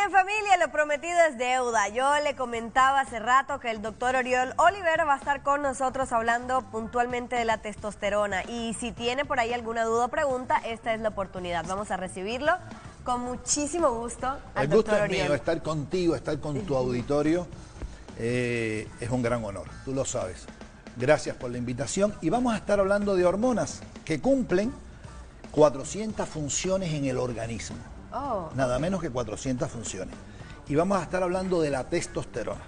bien, familia, lo prometido es deuda. Yo le comentaba hace rato que el doctor Oriol Oliver va a estar con nosotros hablando puntualmente de la testosterona. Y si tiene por ahí alguna duda o pregunta, esta es la oportunidad. Vamos a recibirlo con muchísimo gusto al doctor Oriol. El gusto es mío, estar contigo, estar con tu auditorio, es un gran honor, tú lo sabes. Gracias por la invitación y vamos a estar hablando de hormonas que cumplen 400 funciones en el organismo. Nada menos que 400 funciones. Y vamos a estar hablando de la testosterona,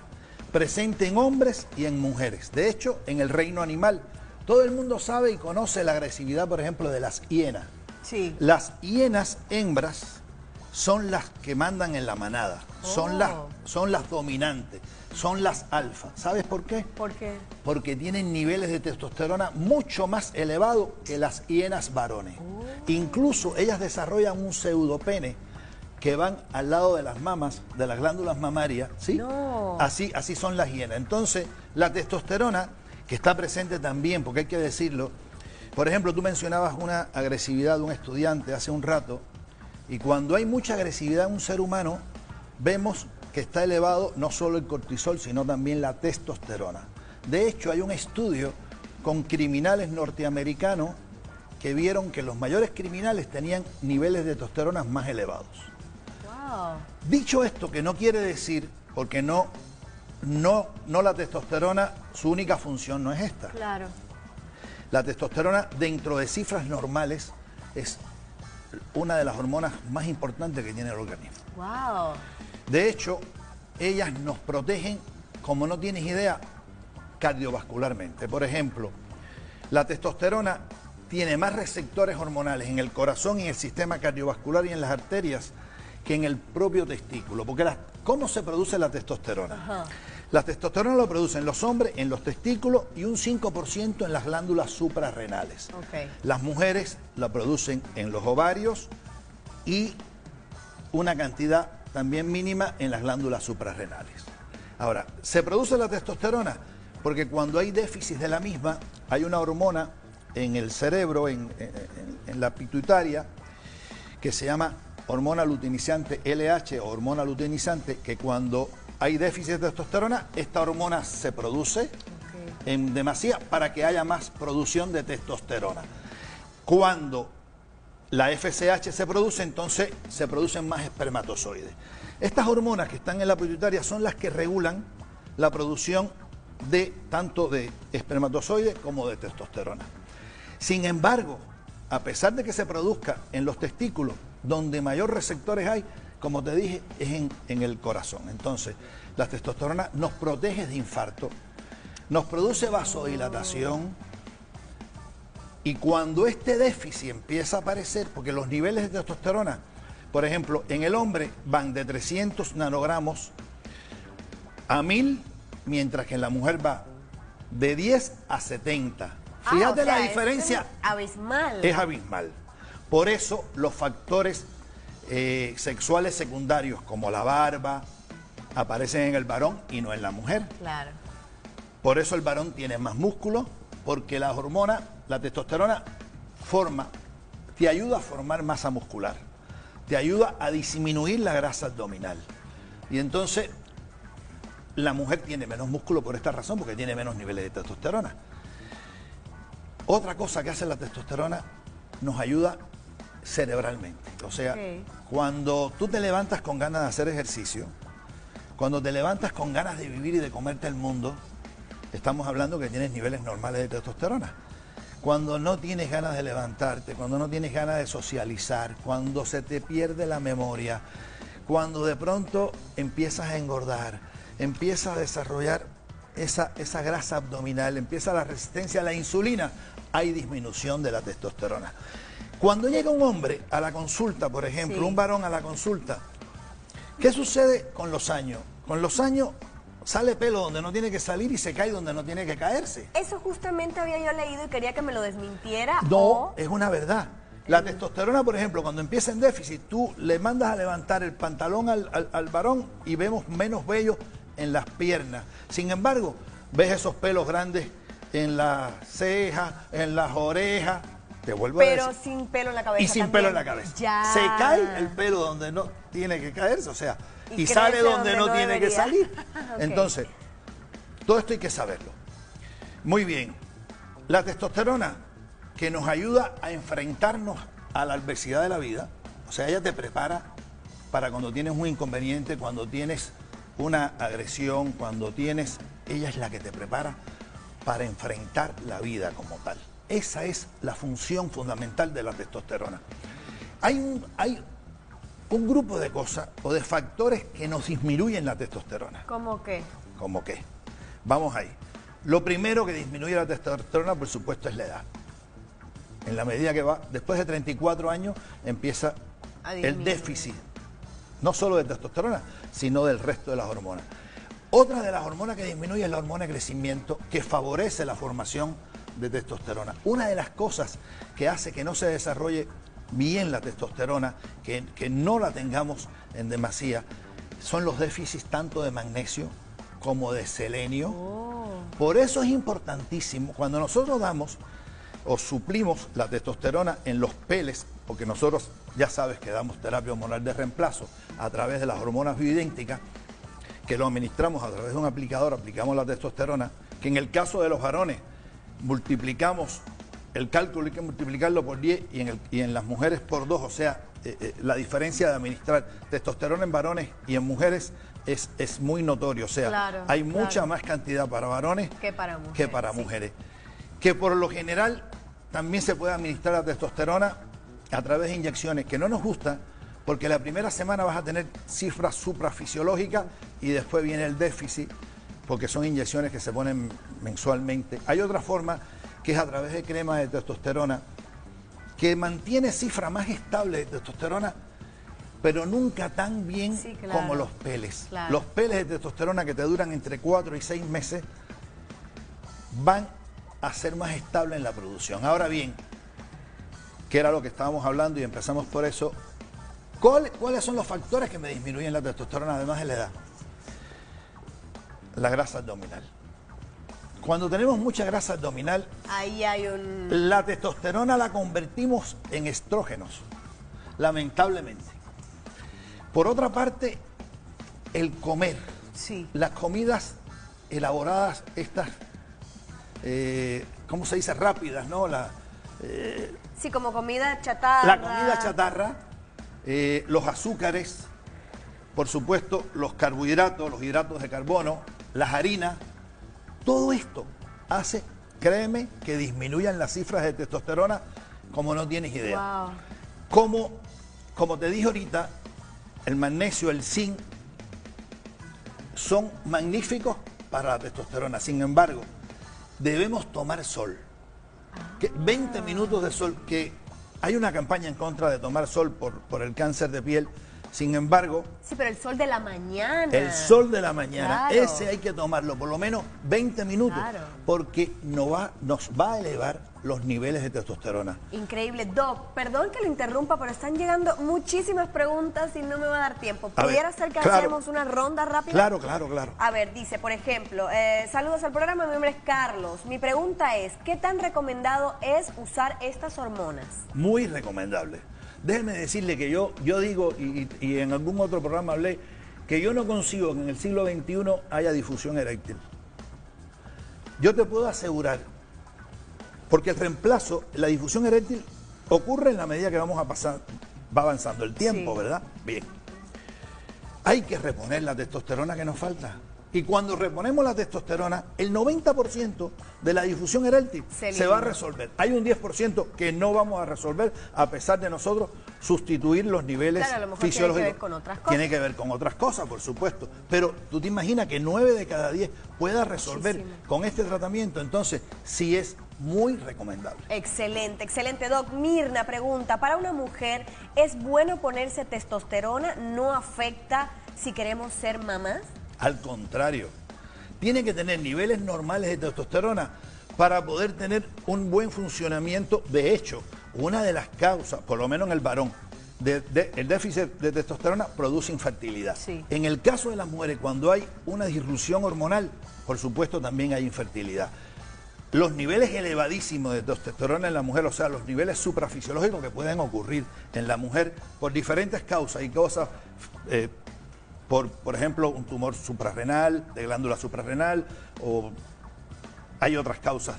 presente en hombres y en mujeres. De hecho, en el reino animal, todo el mundo sabe y conoce la agresividad, por ejemplo, de las hienas. Sí. Las hienas hembras son las que mandan en la manada, son las dominantes, son las alfa. ¿Sabes por qué? ¿Por qué? Porque tienen niveles de testosterona mucho más elevados que las hienas varones. Incluso ellas desarrollan un pseudopene que van al lado de las mamas, de las glándulas mamarias, ¿sí? No. Así son las hienas. Entonces, la testosterona, que está presente también, porque hay que decirlo, por ejemplo, tú mencionabas una agresividad de un estudiante hace un rato, y cuando hay mucha agresividad en un ser humano, vemos que está elevado no solo el cortisol, sino también la testosterona. De hecho, hay un estudio con criminales norteamericanos que vieron que los mayores criminales tenían niveles de testosterona más elevados. Wow. Dicho esto, que no quiere decir, porque no la testosterona, su única función no es esta. Claro. La testosterona, dentro de cifras normales, es una de las hormonas más importantes que tiene el organismo. Wow. De hecho, ellas nos protegen, como no tienes idea, cardiovascularmente. Por ejemplo, la testosterona tiene más receptores hormonales en el corazón y en el sistema cardiovascular y en las arterias que en el propio testículo. Porque ¿cómo se produce la testosterona? Ajá. La testosterona lo producen los hombres en los testículos y un 5% en las glándulas suprarrenales. Okay. Las mujeres la producen en los ovarios y una cantidad también mínima en las glándulas suprarrenales. Ahora, se produce la testosterona porque cuando hay déficit de la misma, hay una hormona en el cerebro, en la pituitaria, que se llama hormona luteinizante LH o hormona luteinizante, que cuando hay déficit de testosterona, esta hormona se produce en demasía para que haya más producción de testosterona. Cuando la FSH se produce, entonces se producen más espermatozoides. Estas hormonas que están en la pituitaria son las que regulan la producción de tanto de espermatozoides como de testosterona. Sin embargo, a pesar de que se produzca en los testículos, donde mayor receptores hay, como te dije, es en el corazón. Entonces, la testosterona nos protege de infarto, nos produce vasodilatación, y cuando este déficit empieza a aparecer, porque los niveles de testosterona, por ejemplo, en el hombre van de 300 nanogramos a 1000, mientras que en la mujer va de 10 a 70. Fíjate la diferencia. Es abismal. Es abismal. Por eso los factores sexuales secundarios como la barba aparecen en el varón y no en la mujer. Claro. Por eso el varón tiene más músculo, porque la hormona, la testosterona, te ayuda a formar masa muscular, te ayuda a disminuir la grasa abdominal. Y entonces la mujer tiene menos músculo por esta razón, porque tiene menos niveles de testosterona. Otra cosa que hace la testosterona, nos ayuda cerebralmente. O sea, cuando tú te levantas con ganas de hacer ejercicio, cuando te levantas con ganas de vivir y de comerte el mundo, estamos hablando que tienes niveles normales de testosterona. Cuando no tienes ganas de levantarte, cuando no tienes ganas de socializar, cuando se te pierde la memoria, cuando de pronto empiezas a engordar, empiezas a desarrollar esa grasa abdominal, empieza la resistencia a la insulina, hay disminución de la testosterona. Cuando llega un hombre a la consulta, por ejemplo, un varón a la consulta, ¿qué sucede con los años? Con los años sale pelo donde no tiene que salir y se cae donde no tiene que caerse. Eso justamente había yo leído y quería que me lo desmintiera. No, es una verdad. La testosterona, por ejemplo, cuando empieza en déficit, tú le mandas a levantar el pantalón al varón y vemos menos vello en las piernas. Sin embargo, ves esos pelos grandes en las cejas, en las orejas, te vuelvo a decir. Pero sin pelo en la cabeza. Y sin también. pelo en la cabeza. Ya. Se cae el pelo donde no tiene que caerse, o sea, y crece sale donde no tiene debería. que salir. Ok. Entonces, todo esto hay que saberlo. Muy bien. La testosterona, que nos ayuda a enfrentarnos a la adversidad de la vida, o sea, ella te prepara para cuando tienes un inconveniente, cuando tienes una agresión, cuando tienes... Ella es la que te prepara para enfrentar la vida como tal. Esa es la función fundamental de la testosterona. Hay un grupo de cosas o de factores que nos disminuyen la testosterona. ¿Cómo qué? ¿Cómo qué? Vamos ahí. Lo primero que disminuye la testosterona, por supuesto, es la edad. En la medida que va, después de 34 años, empieza el déficit, no solo de testosterona, sino del resto de las hormonas. Otra de las hormonas que disminuye es la hormona de crecimiento, que favorece la formación de testosterona. Una de las cosas que hace que no se desarrolle bien la testosterona, que no la tengamos en demasía, son los déficits tanto de magnesio como de selenio. Por eso es importantísimo, cuando nosotros damos o suplimos la testosterona en los peles, porque nosotros ya sabes que damos terapia hormonal de reemplazo a través de las hormonas bioidénticas, que lo administramos a través de un aplicador, aplicamos la testosterona, que en el caso de los varones multiplicamos el cálculo, hay que multiplicarlo por 10 y en las mujeres por 2, o sea, la diferencia de administrar testosterona en varones y en mujeres es muy notorio, o sea, claro, hay mucha más cantidad para varones que para mujeres. Que por lo general también se puede administrar la testosterona a través de inyecciones, que no nos gusta, porque la primera semana vas a tener cifras suprafisiológicas y después viene el déficit, porque son inyecciones que se ponen mensualmente. Hay otra forma, que es a través de crema de testosterona, que mantiene cifra más estable de testosterona, pero nunca tan bien como los peles. Claro. Los peles de testosterona que te duran entre 4 y 6 meses van a ser más estables en la producción. Ahora bien, que era lo que estábamos hablando y empezamos por eso, ¿cuáles son los factores que me disminuyen la testosterona además de la edad? La grasa abdominal. Cuando tenemos mucha grasa abdominal, ahí hay un... la testosterona la convertimos en estrógenos, lamentablemente. Por otra parte, el comer. Sí. Las comidas elaboradas, estas, ¿cómo se dice? Rápidas, ¿no? Sí, como comida chatarra. La comida chatarra, los azúcares, por supuesto, los carbohidratos, los hidratos de carbono, las harinas, todo esto hace, créeme, que disminuyan las cifras de testosterona como no tienes idea. Wow. Como te dije ahorita, el magnesio, el zinc, son magníficos para la testosterona. Sin embargo, debemos tomar sol. 20 minutos de sol, que hay una campaña en contra de tomar sol por el cáncer de piel. Sin embargo... Sí, pero el sol de la mañana. El sol de la mañana, claro. Ese hay que tomarlo por lo menos 20 minutos, claro. Porque nos va a elevar los niveles de testosterona. Increíble. Doc, perdón que lo interrumpa, pero están llegando muchísimas preguntas y no me va a dar tiempo. ¿Pudiera ser que hacemos una ronda rápida? Claro. A ver, dice, por ejemplo, saludos al programa, mi nombre es Carlos. Mi pregunta es, ¿qué tan recomendado es usar estas hormonas? Muy recomendable. Déjenme decirle que yo digo, y en algún otro programa hablé, que yo no consigo que en el siglo XXI haya difusión eréctil. Yo te puedo asegurar, porque el reemplazo, la difusión eréctil ocurre en la medida que va avanzando el tiempo, sí. ¿Verdad? Bien. Hay que reponer la testosterona que nos falta. Y cuando reponemos la testosterona, el 90% de la difusión eréctil se va a resolver. Hay un 10% que no vamos a resolver, a pesar de nosotros sustituir los niveles fisiológicos. Tiene que ver con otras cosas. Tiene que ver con otras cosas, por supuesto. Pero tú te imaginas que 9 de cada 10 pueda resolver con este tratamiento. Entonces, sí es muy recomendable. Excelente, excelente. Doc, Mirna pregunta, ¿para una mujer es bueno ponerse testosterona? ¿No afecta si queremos ser mamás? Al contrario, tiene que tener niveles normales de testosterona para poder tener un buen funcionamiento. De hecho, una de las causas, por lo menos en el varón, el déficit de testosterona produce infertilidad. Sí. En el caso de las mujeres, cuando hay una disrupción hormonal, por supuesto también hay infertilidad. los niveles elevadísimos de testosterona en la mujer, o sea, los niveles suprafisiológicos que pueden ocurrir en la mujer por diferentes causas y cosas, por ejemplo, un tumor suprarrenal, de glándula suprarrenal, o hay otras causas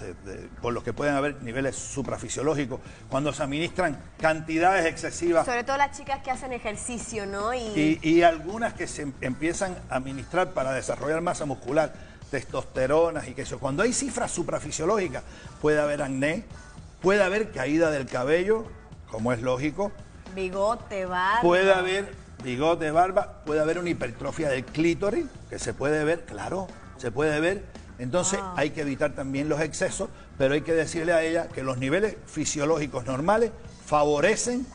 por los que pueden haber niveles suprafisiológicos, cuando se administran cantidades excesivas. Sobre todo las chicas que hacen ejercicio, ¿no? Y algunas que se empiezan a administrar para desarrollar masa muscular, testosteronas y que eso. Cuando hay cifras suprafisiológicas, puede haber acné, puede haber caída del cabello, como es lógico. Bigote, barba. Puede haber bigote, barba, puede haber una hipertrofia del clítoris, que se puede ver, claro, se puede ver. Entonces hay que evitar también los excesos, pero hay que decirle a ella que los niveles fisiológicos normales favorecen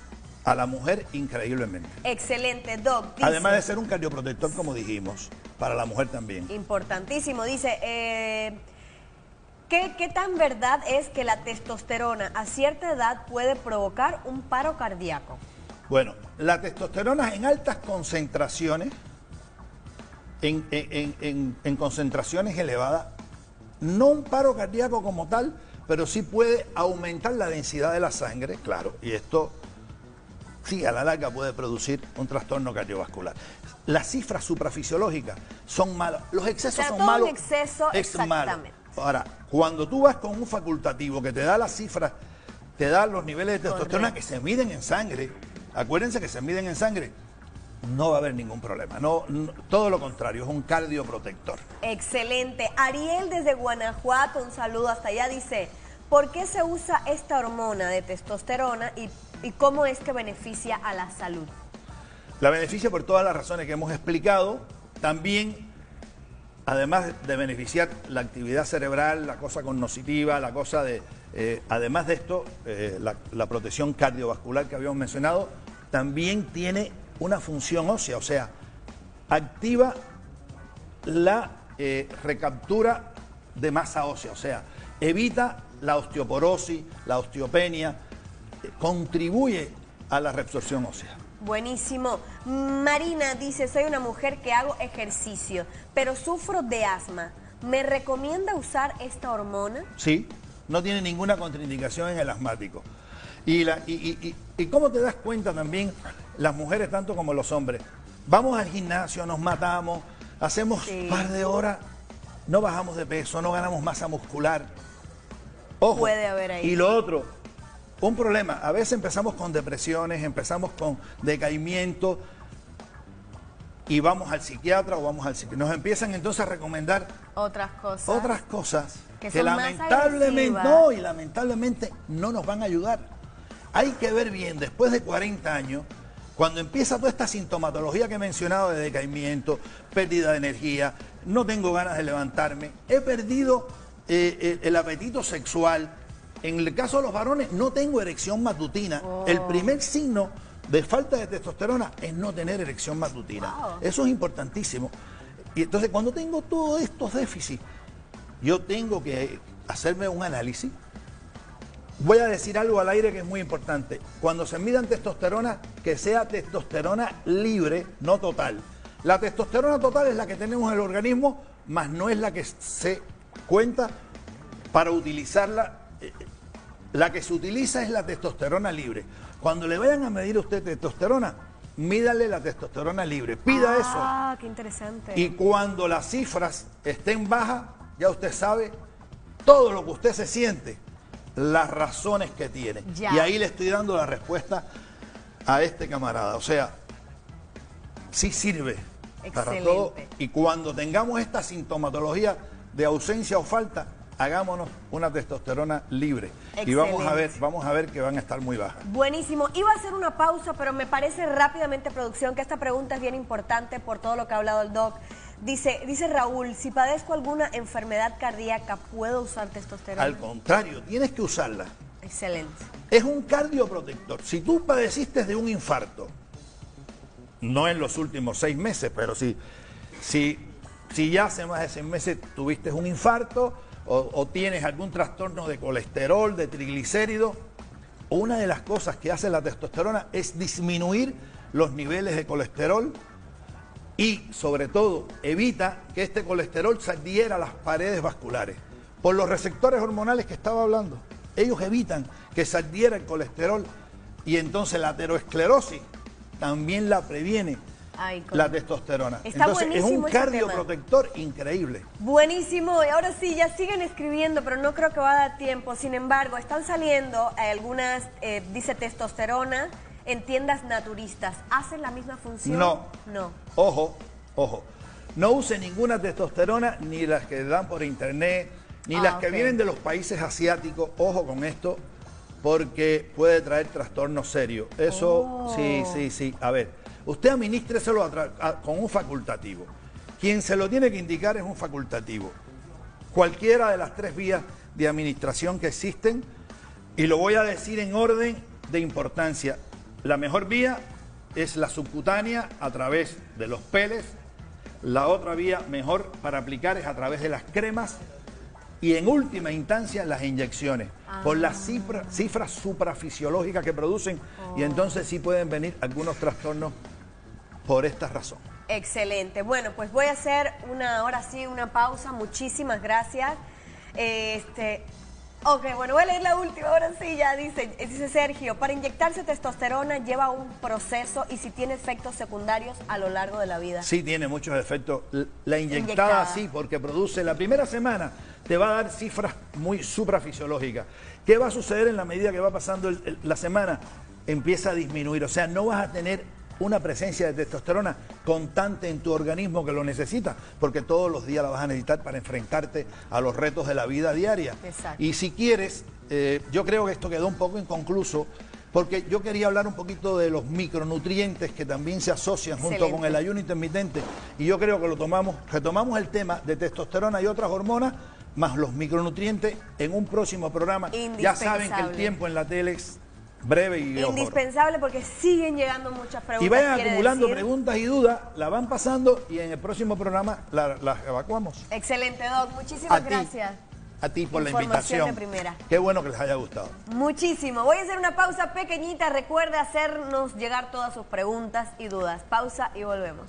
a la mujer increíblemente. Excelente, Doc. Dice, además de ser un cardioprotector, como dijimos, para la mujer también. Importantísimo. Dice, ¿qué tan verdad es que la testosterona a cierta edad puede provocar un paro cardíaco? Bueno, la testosterona en altas concentraciones, en concentraciones elevadas, no un paro cardíaco como tal, pero sí puede aumentar la densidad de la sangre, claro, y esto sí a la larga puede producir un trastorno cardiovascular. Las cifras suprafisiológicas son malas, los excesos son malos. Un exceso, exactamente. Ahora, cuando tú vas con un facultativo que te da las cifras, te da los niveles de testosterona que se miden en sangre, acuérdense que se miden en sangre, no va a haber ningún problema. No, todo lo contrario, es un cardioprotector. Excelente. Ariel desde Guanajuato, un saludo hasta allá, dice, ¿por qué se usa esta hormona de testosterona y cómo es que beneficia a la salud? La beneficia por todas las razones que hemos explicado. También, además de beneficiar la actividad cerebral, la cosa cognitiva, la cosa de... además de esto, la protección cardiovascular que habíamos mencionado, también tiene una función ósea, o sea, activa la recaptura de masa ósea, o sea, evita la osteoporosis, la osteopenia, contribuye a la reabsorción ósea. Buenísimo. Marina dice, soy una mujer que hago ejercicio, pero sufro de asma. ¿Me recomienda usar esta hormona? Sí, no tiene ninguna contraindicación en el asmático. Y cómo te das cuenta también, las mujeres tanto como los hombres, vamos al gimnasio, nos matamos, hacemos un par de horas, no bajamos de peso, no ganamos masa muscular. Ojo, puede haber ahí. Y lo otro, un problema, a veces empezamos con depresiones, empezamos con decaimiento y vamos al psiquiatra o vamos al psiquiatra. Nos empiezan entonces a recomendar otras cosas que lamentablemente no nos van a ayudar. Hay que ver bien, después de 40 años, cuando empieza toda esta sintomatología que he mencionado de decaimiento, pérdida de energía, no tengo ganas de levantarme, he perdido el apetito sexual. En el caso de los varones, no tengo erección matutina. El primer signo de falta de testosterona es no tener erección matutina. Eso es importantísimo. Y entonces, cuando tengo todos estos déficits, yo tengo que hacerme un análisis. Voy a decir algo al aire que es muy importante. Cuando se midan testosterona, que sea testosterona libre, no total. La testosterona total es la que tenemos en el organismo, más no es la que se cuenta para utilizarla. La que se utiliza es la testosterona libre. Cuando le vayan a medir a usted testosterona, mídale la testosterona libre. Pida eso. Ah, qué interesante. Y cuando las cifras estén bajas, ya usted sabe todo lo que usted se siente, las razones que tiene. Ya. Y ahí le estoy dando la respuesta a este camarada. O sea, sí sirve para todo. Y cuando tengamos esta sintomatología de ausencia o falta, hagámonos una testosterona libre. Excelente. Y vamos a ver que van a estar muy bajas. Buenísimo. Iba a hacer una pausa, pero me parece rápidamente, producción, que esta pregunta es bien importante por todo lo que ha hablado el doc. Dice Raúl, si padezco alguna enfermedad cardíaca, ¿puedo usar testosterona? Al contrario, tienes que usarla. Excelente. Es un cardioprotector. Si tú padeciste de un infarto, no en los últimos 6 meses, pero si ya hace más de 6 meses tuviste un infarto o tienes algún trastorno de colesterol, de triglicéridos, una de las cosas que hace la testosterona es disminuir los niveles de colesterol y, sobre todo, evita que este colesterol se adhiera a las paredes vasculares. por los receptores hormonales que estaba hablando. Ellos evitan que se adhiera el colesterol y entonces la aterosclerosis también la previene. Ay, la testosterona. Está entonces es un buenísimo cardioprotector increíble. Buenísimo, y ahora sí, ya siguen escribiendo, pero no creo que va a dar tiempo. Sin embargo, están saliendo algunas, dice testosterona, en tiendas naturistas. ¿Hacen la misma función? No. No. Ojo, ojo. No use ninguna testosterona, ni las que dan por internet, ni las que vienen de los países asiáticos. Ojo con esto, porque puede traer trastornos serios. Eso, sí. A ver, usted administreselo con un facultativo. Quien se lo tiene que indicar es un facultativo. Cualquiera de las 3 vías de administración que existen, y lo voy a decir en orden de importancia. La mejor vía es la subcutánea a través de los peles. La otra vía mejor para aplicar es a través de las cremas. Y en última instancia las inyecciones, por las cifras suprafisiológicas que producen, y entonces sí pueden venir algunos trastornos por esta razón. Excelente. Bueno, pues voy a hacer ahora sí una pausa. Muchísimas gracias. Ok, bueno, voy a leer la última, ahora sí, ya dice Sergio, para inyectarse testosterona lleva un proceso y si tiene efectos secundarios a lo largo de la vida. Sí, tiene muchos efectos. La inyectada sí, porque produce, la primera semana te va a dar cifras muy suprafisiológicas. ¿Qué va a suceder en la medida que va pasando la semana? Empieza a disminuir, o sea, no vas a tener una presencia de testosterona constante en tu organismo que lo necesita, porque todos los días la vas a necesitar para enfrentarte a los retos de la vida diaria. Exacto. Y si quieres, yo creo que esto quedó un poco inconcluso, porque yo quería hablar un poquito de los micronutrientes que también se asocian junto con el ayuno intermitente, y yo creo que retomamos el tema de testosterona y otras hormonas, más los micronutrientes en un próximo programa. Ya saben que el tiempo en la tele es breve y indispensable porque siguen llegando muchas preguntas. Y vayan acumulando preguntas y dudas, la van pasando y en el próximo programa las evacuamos. Excelente, Doc. Muchísimas gracias. A ti por la invitación. De primera. Qué bueno que les haya gustado. Muchísimo. Voy a hacer una pausa pequeñita. Recuerde hacernos llegar todas sus preguntas y dudas. Pausa y volvemos.